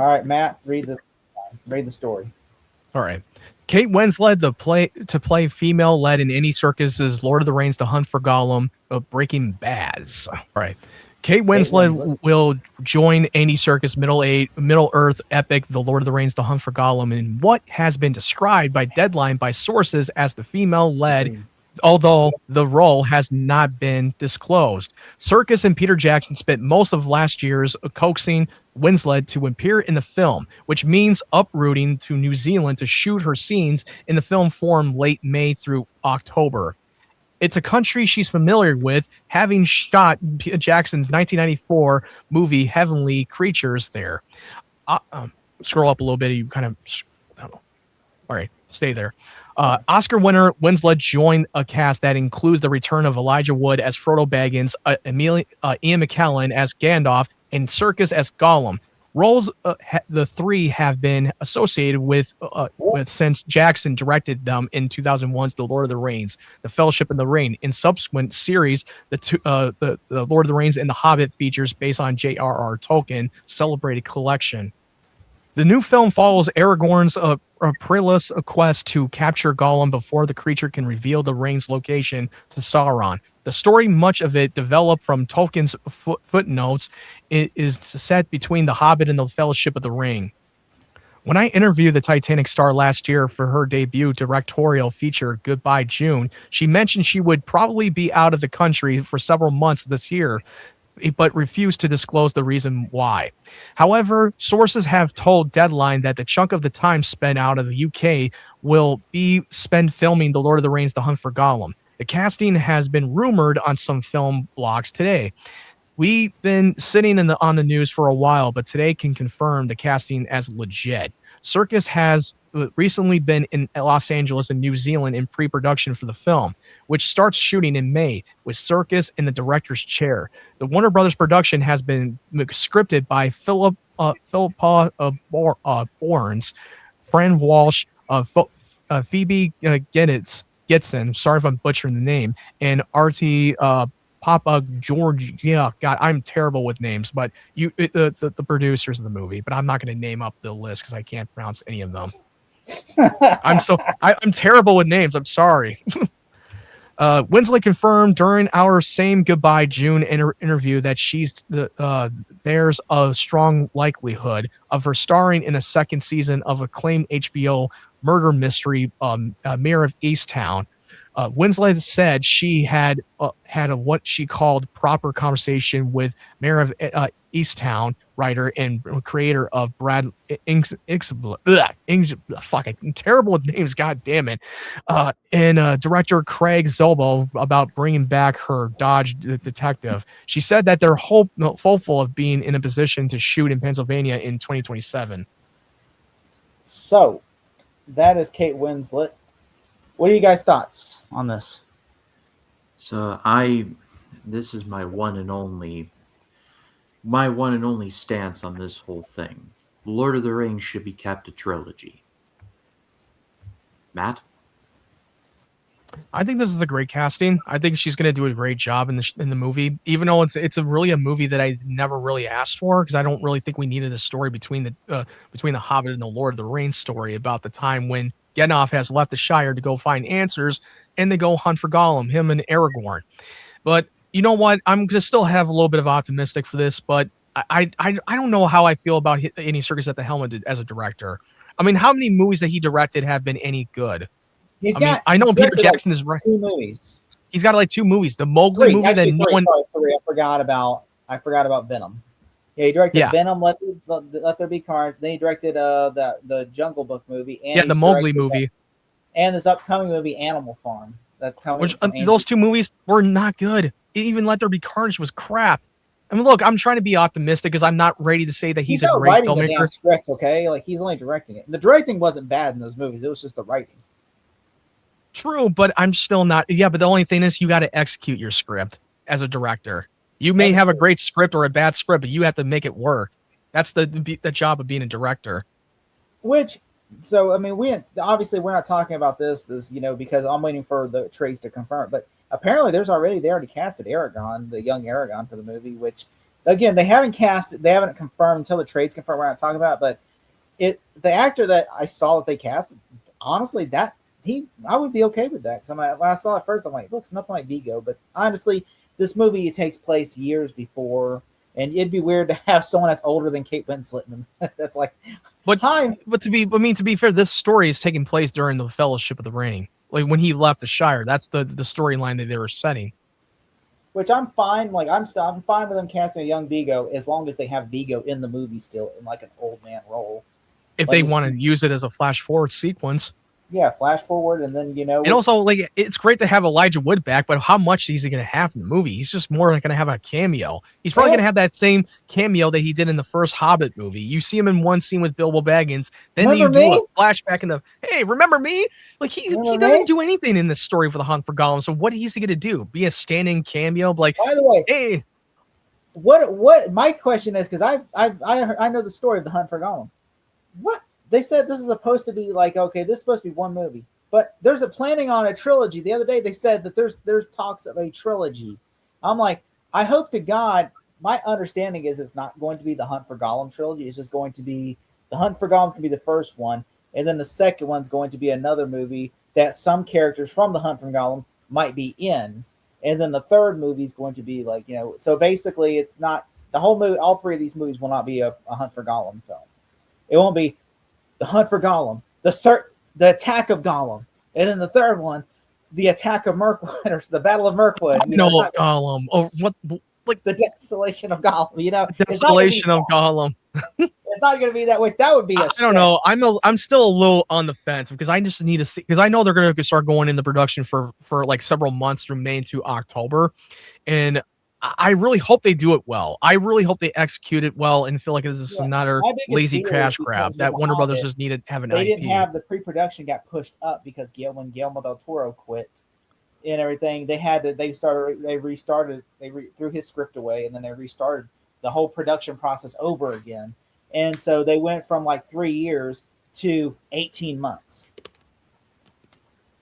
All right, Matt, read the story. All right. Kate Winslet to play female led in any circus's Lord of the Rings: The Hunt for Gollum of Breaking Baz. All right. Kate Kate Winslet. Winslet will join Andy Serkis Middle Earth epic The Lord of the Rings: The Hunt for Gollum in what has been described by Deadline by sources as the female led, although the role has not been disclosed. Serkis and Peter Jackson spent most of last year's coaxing Winslet to appear in the film, which means uprooting to New Zealand to shoot her scenes in the film form late May through October. It's a country she's familiar with, having shot Jackson's 1994 movie Heavenly Creatures there. Scroll up a little bit. You kind of, I don't know. All right, stay there. Oscar winner Winslet joined a cast that includes the return of Elijah Wood as Frodo Baggins, Ian McKellen as Gandalf, and Serkis as Gollum. Roles the three have been associated with since Jackson directed them in 2001's The Lord of the Rings, The Fellowship and the Ring. In subsequent series, the Lord of the Rings and The Hobbit features based on J.R.R. Tolkien celebrated collection. The new film follows Aragorn's perilous quest to capture Gollum before the creature can reveal the ring's location to Sauron. The story, much of it developed from Tolkien's footnotes, is set between The Hobbit and The Fellowship of the Ring. When I interviewed the Titanic star last year for her debut directorial feature, Goodbye June, she mentioned she would probably be out of the country for several months this year, but refused to disclose the reason why. However, sources have told Deadline that the chunk of the time spent out of the UK will be spent filming The Lord of the Rings: The Hunt for Gollum. The casting has been rumored on some film blogs today. We've been sitting on the news for a while, but today can confirm the casting as legit. Serkis has recently been in Los Angeles and New Zealand in pre-production for the film, which starts shooting in May, with Serkis in the director's chair. The Warner Brothers production has been scripted by Philippa Bournes, Fran Walsh, Phoebe Gitson, sorry if I'm butchering the name, and Artie Papa George. Yeah, God, I'm terrible with names, but the producers of the movie. But I'm not going to name up the list because I can't pronounce any of them. I'm terrible with names. I'm sorry. Winslet confirmed during our same Goodbye June interview that there's a strong likelihood of her starring in a second season of acclaimed HBO murder mystery, Mayor of Easttown. Winslet said she had a what she called proper conversation with Mayor of Easttown writer and creator of I'm terrible with names, god damn it, and director Craig Zobel about bringing back her Dodge detective. She said that they're hopeful of being in a position to shoot in Pennsylvania in 2027. So, that is Kate Winslet. What are you guys' thoughts on this? So this is my one and only stance on this whole thing. Lord of the Rings should be kept a trilogy. Matt? I think this is a great casting. I think she's going to do a great job in the movie, even though it's really a movie that I never really asked for, because I don't really think we needed a story between the Hobbit and the Lord of the Rings story about the time when Gandalf has left the Shire to go find answers, and they go hunt for Gollum, him and Aragorn. But you know what? I'm going to still have a little bit of optimistic for this, but I don't know how I feel about Andy Serkis at the helm as a director. I mean, how many movies that he directed have been any good? I know Peter Jackson is right. 2 movies. He's got like 2 movies. The Mowgli movie that no one. Three. I forgot about Venom. Yeah, he directed Venom. Let There Be Carnage. Then he directed the Jungle Book movie. And the Mowgli movie. And this upcoming movie, Animal Farm. That's coming. Which those 2 movies were not good. Even Let There Be Carnage was crap. I mean, look, I'm trying to be optimistic because I'm not ready to say that he's a great filmmaker. The damn script, okay? Like, he's only directing it. The directing wasn't bad in those movies. It was just the writing. True, but I'm still not. Yeah, but the only thing is you got to execute your script as a director. You may have a great script or a bad script, but you have to make it work. That's the job of being a director. We're not talking about this because I'm waiting for the trades to confirm. But apparently, they already casted Aragorn, the young Aragorn, for the movie, which again, they haven't cast, they haven't confirmed until the trade's confirmed. We're not talking about, but the actor that I saw that they cast, honestly, that I would be okay with that. Because when I saw it first, I'm like, it looks nothing like Vigo. But honestly, this movie takes place years before, and it'd be weird to have someone that's older than Kate Winslet. And that's like, But hi. But to be fair, this story is taking place during the Fellowship of the Ring. Like when he left the Shire, that's the storyline that they were setting. Which I'm fine. Like I'm fine with them casting a young Vigo as long as they have Vigo in the movie still in like an old man role. If like they want to use it as a flash forward sequence. Yeah, flash forward, and then and also like it's great to have Elijah Wood back, but how much is he going to have in the movie? He's just more like going to have a cameo. He's probably going to have that same cameo that he did in the first Hobbit movie. You see him in one scene with Bilbo Baggins, then remember you do a flashback in the hey, remember me? Like he doesn't do anything in this story for the Hunt for Gollum. So what is he going to do? Be a standing cameo? Like, by the way, hey, what my question is, because I know the story of the Hunt for Gollum. What? They said this is supposed to be like, okay, this is supposed to be one movie, but there's a planning on a trilogy. The other day they said that there's talks of a trilogy. I'm like, I hope to God, my understanding is it's not going to be the Hunt for Gollum trilogy. It's just going to be the Hunt for Gollum's going to be the first one, and then the second one's going to be another movie that some characters from the Hunt for Gollum might be in, and then the third movie is going to be like, so basically it's not the whole movie. All three of these movies will not be a Hunt for Gollum film. It won't be the Hunt for Gollum, the attack of Gollum, and then the third one, the attack of Mirkwood, or the Battle of Mirkwood. Gollum. Oh, what? Like the desolation of Gollum. Desolation of Gollum. It's not going to be that way. That would be. I don't know. I'm still a little on the fence because I just need to see, because I know they're going to start going into production for like several months from May to October, and I really hope they do it well. I really hope they execute it well and feel like this is another lazy cash grab that Warner Brothers just needed to have an IP. They didn't have the pre-production got pushed up because when Guillermo del Toro quit and everything. They restarted. They threw his script away, and then they restarted the whole production process over again. And so they went from like 3 years to 18 months.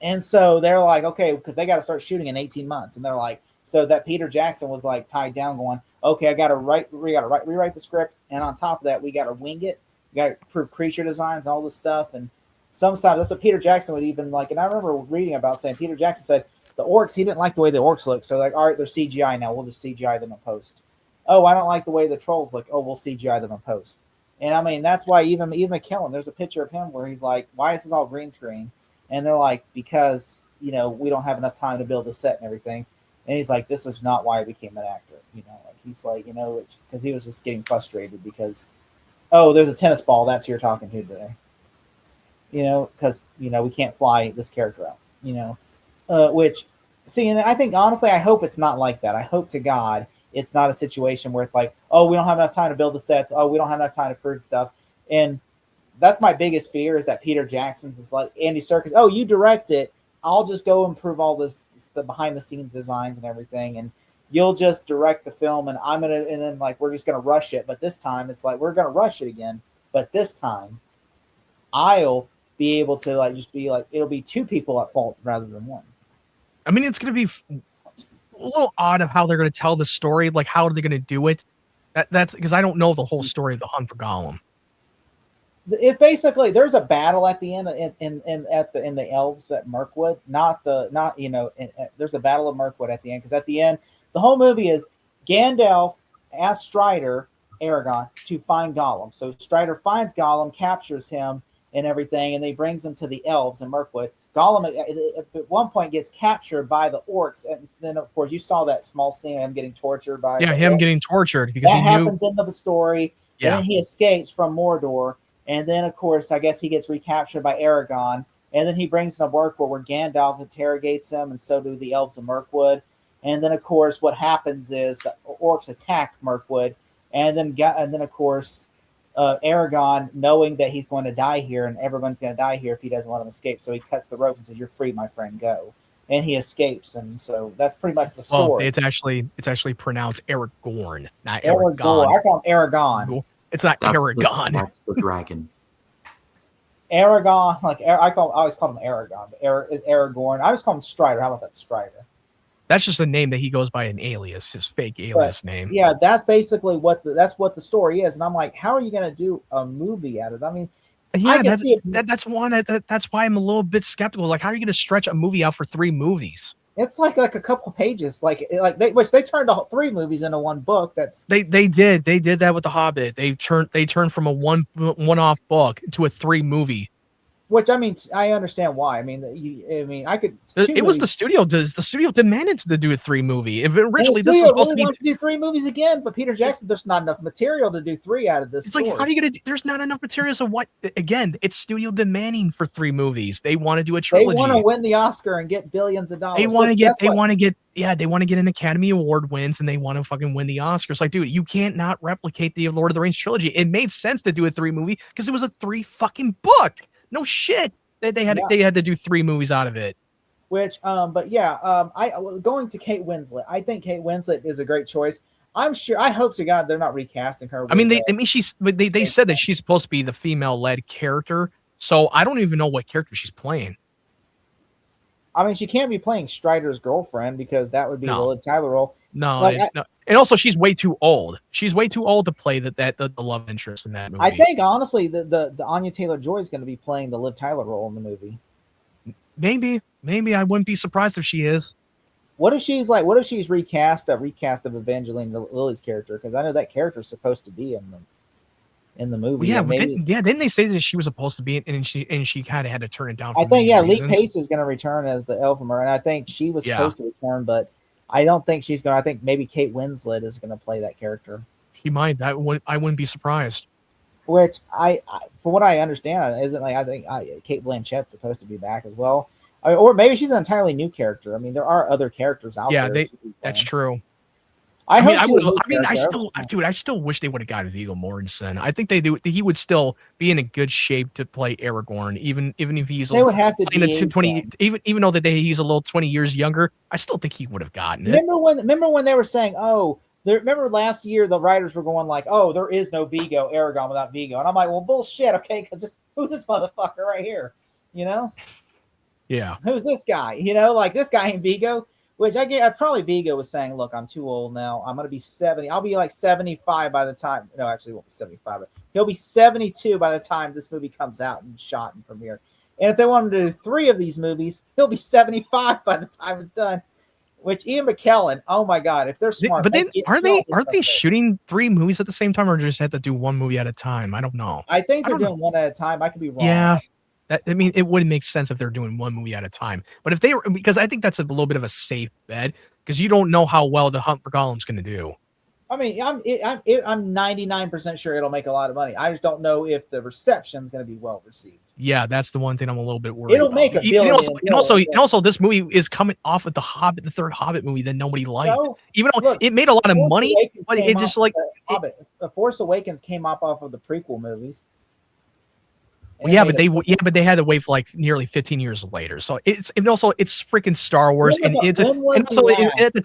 And so they're like, okay, because they got to start shooting in 18 months, and they're like. So that Peter Jackson was like tied down going, okay, we got to rewrite the script. And on top of that, we got to wing it. We got to prove creature designs and all this stuff. And sometimes that's what Peter Jackson would even like. And I remember reading about saying Peter Jackson said the orcs, he didn't like the way the orcs look. So like, all right, they're CGI now. We'll just CGI them in post. Oh, I don't like the way the trolls look. Oh, we'll CGI them in post. And I mean, that's why even McKellen, there's a picture of him where he's like, why is this all green screen? And they're like, because, we don't have enough time to build the set and everything. And he's like, this is not why I became an actor. He's like, because he was just getting frustrated because, oh, there's a tennis ball. That's who you're talking to today. Because, we can't fly this character out, and I think, honestly, I hope it's not like that. I hope to God it's not a situation where it's like, oh, we don't have enough time to build the sets. Oh, we don't have enough time to prove stuff. And that's my biggest fear is that Peter Jackson's is like Andy Serkis. Oh, you direct it. I'll just go improve all the behind the scenes designs and everything, and you'll just direct the film, and then like we're just gonna rush it. But this time it's like we're gonna rush it again. But this time, I'll be able to like just be like it'll be two people at fault rather than one. I mean, it's gonna be a little odd of how they're gonna tell the story. Like, how are they gonna do it? That's because I don't know the whole story of the Hunt for Gollum. It's basically there's a battle at the end in the elves at Mirkwood. There's a battle of Mirkwood at the end because at the end the whole movie is Gandalf asks Strider Aragorn to find Gollum. So Strider finds Gollum, captures him and everything, and they brings him to the elves in Mirkwood. Gollum at one point gets captured by the orcs, and then of course you saw that small scene of him getting tortured by him getting tortured because that happens in the story. Yeah, and then he escapes from Mordor. And then, of course, I guess he gets recaptured by Aragorn. And then he brings him to Mirkwood where Gandalf interrogates him, and so do the elves of Mirkwood. And then, of course, what happens is the orcs attack Mirkwood. And then of course, Aragorn, knowing that he's going to die here and everyone's going to die here if he doesn't let him escape. So he cuts the rope and says, "You're free, my friend, go." And he escapes. And so that's pretty much the story. Well, it's actually pronounced Aragorn, not Aragorn. I call him Aragon. It's not Aragon. That's the dragon. Aragon, I always call him Aragon. But Aragorn. I always call him Strider. How about that, Strider? That's just a name that he goes by, an alias, his fake alias name. Yeah, that's basically what the story is. And I'm like, how are you going to do a movie out of it? I mean, Yeah, I can see it. That's why I'm a little bit skeptical. Like, how are you going to stretch a movie out for 3 movies? It's like a couple pages, which they turned 3 movies into one book. They did that with The Hobbit. They turned from a one-off book to a 3 movie. Which, I mean, I understand why. I mean, I could. It was the studio. The studio demanded to do a 3 movie. If originally this was supposed to be wants to do 3 movies again, but Peter Jackson, there's not enough material to do 3 out of this. It's like, how are you gonna do? There's not enough material. So what? Again, it's studio demanding for 3 movies. They want to do a trilogy. They want to win the Oscar and get billions of dollars. They want to get an Academy Award wins, and they want to fucking win the Oscars. Like, dude, you can't not replicate the Lord of the Rings trilogy. It made sense to do a 3 movie because it was a 3 fucking book. No shit. They had to do 3 movies out of it. Which, going to Kate Winslet. I think Kate Winslet is a great choice. I'm sure. I hope to God they're not recasting her. They said that she's supposed to be the female-led character, so I don't even know what character she's playing. I mean, she can't be playing Strider's girlfriend because that would be the Liv Tyler role. No. And also, she's way too old. She's way too old to play the love interest in that movie. I think, honestly, the Anya Taylor-Joy is going to be playing the Liv Tyler role in the movie. Maybe I wouldn't be surprised if she is. What if she's recast of Evangeline Lilly's character? Because I know that character is supposed to be in the movie. Well, didn't they say that she was supposed to be and she kind of had to turn it down? I think Lee Pace is going to return as the Elfmer, and I think she was supposed to return, but I don't think she's going to. I think maybe Kate Winslet is going to play that character. She might. I wouldn't be surprised. Which from what I understand, isn't like I think Kate Blanchett's supposed to be back as well, or maybe she's an entirely new character. I mean, there are other characters out there. Yeah, that's true. I still wish they would have gotten Viggo Mortensen. I think he would still be in a good shape to play Aragorn, even if he's they would have to 20, even though he's a little 20 years younger. I still think he would have gotten it. Remember when they were saying, remember last year the writers were going like, there is no Aragorn without Viggo, and I'm like, well, bullshit, okay, because who's this motherfucker right here, you know? Yeah, who's this guy? You know, like this guy ain't Viggo. Which probably Viggo was saying, look, I'm too old now. I'm going to be 70. I'll be like 75 by the time. No, actually, he won't be 75. But he'll be 72 by the time this movie comes out and shot and premiere. And if they want him to do 3 of these movies, he'll be 75 by the time it's done. Which Ian McKellen, oh my God, if they're smart. But then aren't they shooting 3 movies at the same time, or just have to do 1 movie at a time? I don't know. I think they're doing 1 at a time. I could be wrong. Yeah. It wouldn't make sense if they're doing 1 movie at a time. But if they were, because I think that's a little bit of a safe bet, because you don't know how well The Hunt for Gollum's going to do. I mean, I'm 99% sure it'll make a lot of money. I just don't know if the reception is going to be well received. Yeah, that's the one thing I'm a little bit worried about. It'll make a billion. And also, this movie is coming off of the third Hobbit movie that nobody liked. So, even though it made a lot of money, but it just like The Force Awakens came off of the prequel movies. Well, but they had to wait for like nearly 15 years later. So it's freaking Star Wars, at the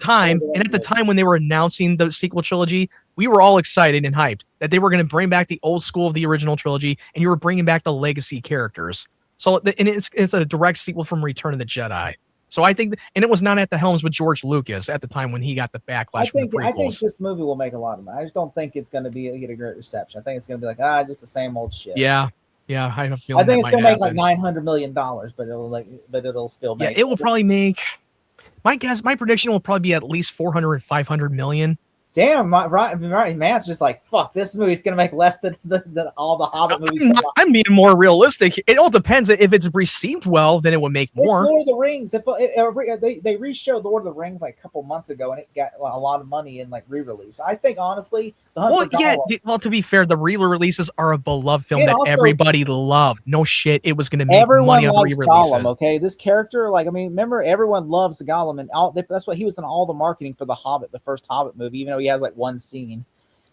time when they were announcing the sequel trilogy, we were all excited and hyped that they were going to bring back the old school of the original trilogy, and you were bringing back the legacy characters. So it's a direct sequel from Return of the Jedi. So I think, and it was not at the helms with George Lucas at the time when he got the backlash. I think this movie will make a lot of money. I just don't think it's going to get a great reception. I think it's going to be like just the same old shit. Yeah, I have a feeling. I think it's gonna make like $900 million, but it'll still make. Yeah, it will probably make. My prediction will probably be at least 400 and 500 million. Damn, right, Matt's just like, fuck, this movie's gonna make less than all the Hobbit movies. I'm being more realistic. It all depends. If it's received well, then it would make more. It's Lord of the Rings. They re-showed Lord of the Rings like a couple months ago, and it got a lot of money in like re-release. I think honestly, to be fair, the re-releases are a beloved film that everybody loved. No shit, it was gonna make money on re-releases. Gollum, okay, this character, remember, everyone loves the Gollum, and that's why he was in all the marketing for the Hobbit, the first Hobbit movie, even though he has like 1 scene.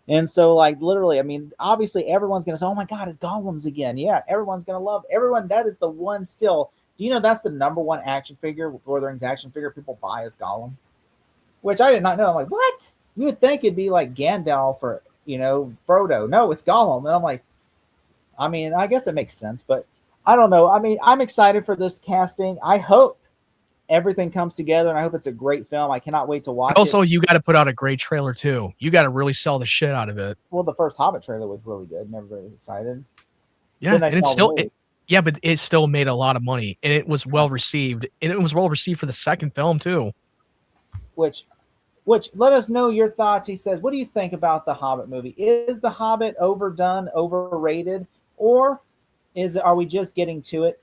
And so literally, I mean, obviously everyone's going to say, oh my God, it's Gollum's again. Yeah. Everyone's going to love everyone. That is the one still. Do you know that's the number 1 action figure, Lord of the Rings action figure people buy is Gollum, which I did not know. I'm like, what? You would think it'd be like Gandalf or, Frodo. No, it's Gollum. And I'm like, I mean, I guess it makes sense, but I don't know. I mean, I'm excited for this casting. I hope everything comes together, and I hope it's a great film. I cannot wait to watch Also, it. you got to put out a great trailer too. You got to really sell the shit out of it. Well, the first Hobbit trailer was really good, and everybody was excited. Yeah, Then I and it's saw the still movie. yeah, but it still made a lot of money, and it was well received, and it was well received for the second film too. Which let us know your thoughts. He says, what do you think about the Hobbit movie? Is the Hobbit overdone, overrated, or are we just getting to it?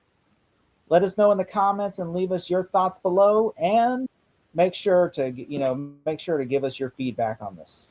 Let us know in the comments and leave us your thoughts below, and make sure to give us your feedback on this.